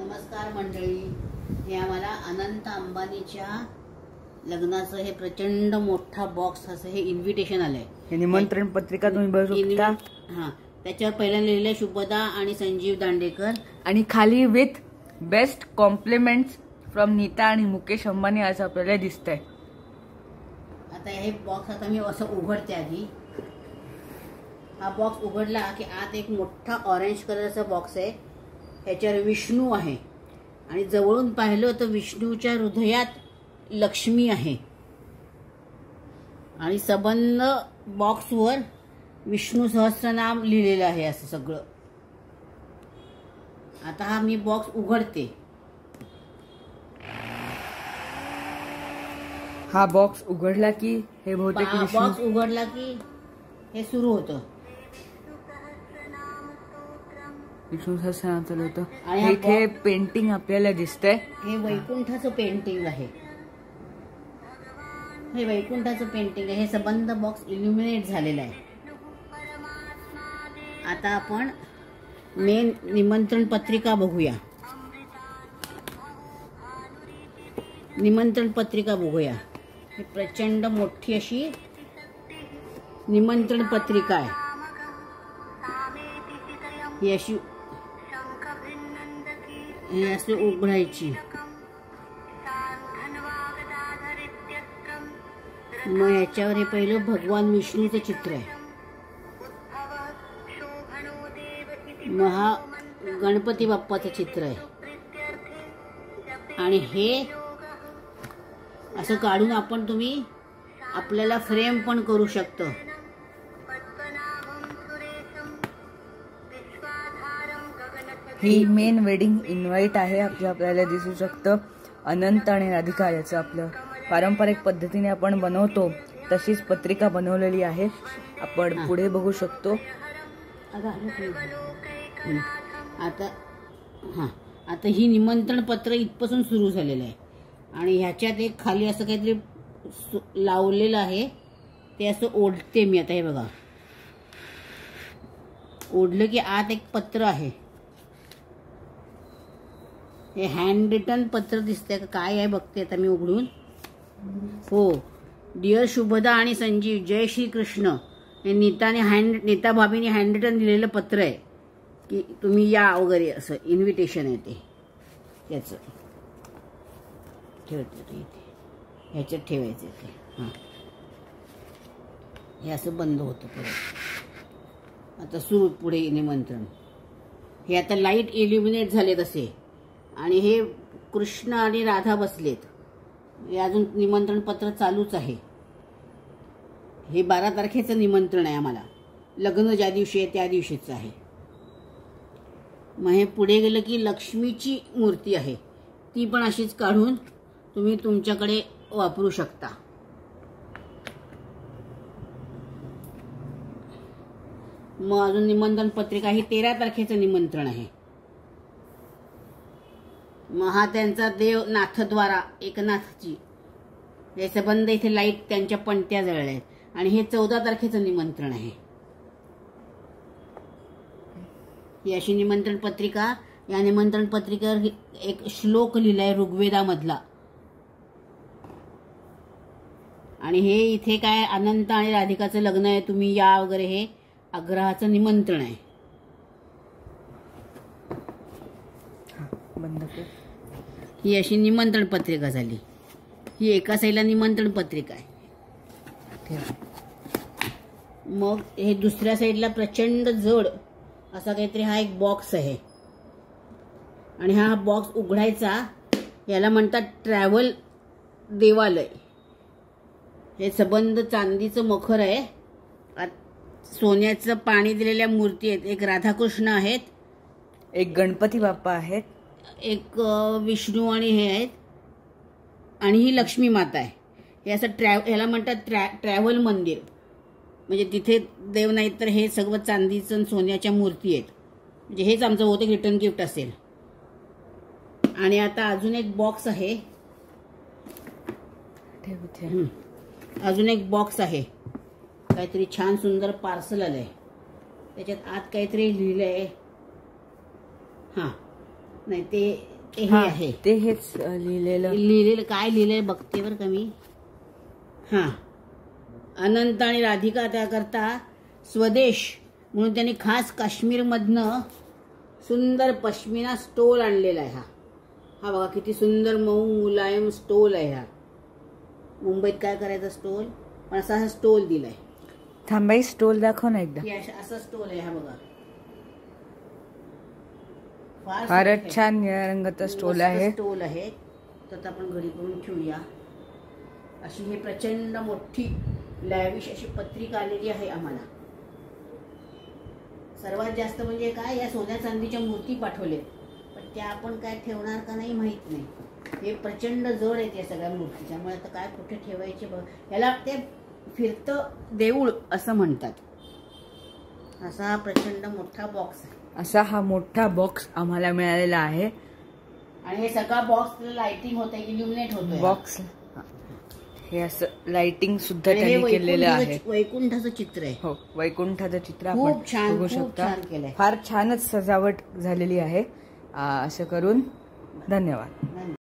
नमस्कार मंडळी, हे आम्हाला अनंत अंबानीच्या लग्नाचं हे प्रचंड मोठा बॉक्स असं हे इन्व्हिटेशन आलंय. हे निमंत्रण पत्रिका तुम्ही बघू शकता. हां, त्याच्यावर पहिल्यांदा लिहिलंय शुभदा आणि संजीव दांडेकर आणि खाली with best compliments from Neeta आणि मुकेश अंबानी असं आपल्याला दिसतंय. आता हे बॉक्स आता मी असं उघडते. आधी हा बॉक्स उघडला की आत एक मोठा ऑरेंज कलरचा बॉक्स आहे. ह्याच्यावर विष्णू आहे आणि जवळून पाहिलं तर विष्णूच्या हृदयात लक्ष्मी आहे आणि सबंध बॉक्सवर विष्णू सहस्त्रनाम लिहिलेलं आहे असं सगळं. आता हा मी बॉक्स उघडते. हा बॉक्स उघडला की हे बहुतेक बॉक्स उघडला की हे सुरू होतं. विष्णू सहस्त्रनाम चालू होतं आणि इथे पेंटिंग आपल्याला दिसतंय. हे वैकुंठाचं पेंटिंग आहे. हे वैकुंठाचं पेंटिंग आहे. हे सबंध बॉक्स इल्युमिनेट झालेला आहे. आता आपण मेन निमंत्रण पत्रिका बघूया. निमंत्रण पत्रिका बघूया. ही प्रचंड मोठी अशी निमंत्रण पत्रिका आहे. ही अशी असे उघडायची. मग याच्यावर हे पहिलं भगवान विष्णूचं चित्र आहे. मग हा गणपती बाप्पाचं चित्र आहे आणि हे असं काढून आपण तुम्ही आपल्याला फ्रेम पण करू शकतो. ही मेन वेडिंग इन्व्हाइट आहे. आपल्याला दिसू शकतं अनंत आणि राधिका याचं आपलं पारंपरिक पद्धतीने आपण बनवतो तशीच पत्रिका बनवलेली आहे. आपण पुढे बघू शकतो. आता ही निमंत्रण पत्र इथपासून सुरू झालेलं आहे आणि ह्याच्यात एक खाली असं काहीतरी लावलेलं आहे. ते असं ओढते मी. आता हे बघा, ओढलं की आत एक पत्र आहे. हे हँड रिटन पत्र दिसतंय का काय आहे बघते आता मी उघडून. हो, डिअर शुभदा आणि संजीव, जय श्री कृष्ण. हे नीता भाभीने हँड रिटन दिलेलं पत्र आहे की तुम्ही या वगैरे असं इन्व्हिटेशन आहे. ते त्याचं ठेवते इथे, ह्याच्यात ठेवायचं ते. हां, हे असं बंद होतं परत. आता सुरू पुढे निमंत्रण. हे आता लाईट इल्युमिनेट झाले तसे आणि हे कृष्ण आणि राधा बसलेत. हे अजून निमंत्रण पत्र चालूच आहे. हे 12 तारखेचं निमंत्रण आहे आम्हाला. लग्न ज्या दिवशी आहे त्या दिवशीच आहे. मग हे पुढे गेलं की लक्ष्मीची मूर्ती आहे. ती पण अशीच काढून तुम्ही तुमच्याकडे वापरू शकता. मग अजून निमंत्रण पत्रिका ही 13 तारखेचं निमंत्रण आहे. मग हा त्यांचा देव नाथद्वारा एकनाथजी. हे संबंध इथे लाईट त्यांच्या पणत्या जळल्या आहेत आणि हे 14 तारखेचं निमंत्रण आहे. ही अशी निमंत्रण पत्रिका. या निमंत्रण पत्रिकेवर एक श्लोक लिहिलाय ऋग्वेदामधला आणि हे इथे काय अनंत आणि राधिकाचं लग्न आहे, तुम्ही या वगैरे हे आग्रहाचं निमंत्रण आहे. बंद कर. ही अशी निमंत्रण पत्रिका झाली. ही एका साईडला निमंत्रण पत्रिका आहे. मग हे दुसऱ्या साईडला प्रचंड जड असा काहीतरी हा एक बॉक्स आहे आणि हा बॉक्स उघडायचा. याला म्हणतात ट्रॅव्हल देवालय. हे सबंध चांदीचं मखर आहे. सोन्याचं पाणी दिलेल्या मूर्ती आहेत. एक राधाकृष्ण आहेत, एक गणपती बाप्पा आहेत, एक विष्णू आणि हे आहेत आणि ही लक्ष्मी माता आहे. हे असं ह्याला म्हणतात ट्रॅव्हल मंदिर. म्हणजे तिथे देव नाहीत तर हे सगळं चांदीचं सोन्याच्या मूर्ती आहेत. म्हणजे हेच आमचं बहुतेक रिटर्न गिफ्ट असेल. आणि आता अजून एक बॉक्स आहे. अजून एक बॉक्स आहे. काहीतरी छान सुंदर पार्सल आलंय. त्याच्यात आत काहीतरी लिहिलंय. हां, नाही ते हे हा, आहे ते हेच लिहिलेलं काय लिहिलंय बघते बरं का मी. हा, अनंत आणि राधिका त्याकरता स्वदेश म्हणून त्यांनी खास काश्मीरमधनं सुंदर पश्मिना स्टोल आणलेला आहे. हा बघा किती सुंदर मऊ मुलायम स्टोल आहे. हा मुंबईत काय करायचा स्टोल, पण असा हा स्टोल दिलाय. थांबाई स्टोल दाखव ना एकदा. असा स्टोल आहे. हा बघा फारच छान निळ्या रंगाचा स्टोल आहे. स्टोल आहे. तर आपण घरी करून ठेवूया. अशी ही प्रचंड मोठी लॅविश अशी पत्रिका आलेली आहे आम्हाला. सर्वात जास्त म्हणजे काय, या सोन्या चांदीच्या मूर्ती पाठवलेत, पण त्या आपण काय ठेवणार का नाही माहित नाही. हे प्रचंड जड आहेत या सगळ्या मूर्ती, त्यामुळे आता काय कुठे ठेवायचे बघ. याला ते फिरतं देऊळ असं म्हणतात. असा हा प्रचंड मोठा बॉक्स आहे. असा हा मोठा बॉक्स आम्हाला मिळालेला आहे. आणि हे सगळा बॉक्स लाइटिंग होत आहे, इल्युमिनेट होतोय. बॉक्स हे असं लाइटिंग सुद्धा त्यांनी केलेलं आहे. वैकुंठाचं चित्र आहे. हो, वैकुंठाचं चित्र खूप आपण छान, बघू खूप शकता. छान केलंय. फार छानच सजावट झालेली आहे. असं करून धन्यवाद.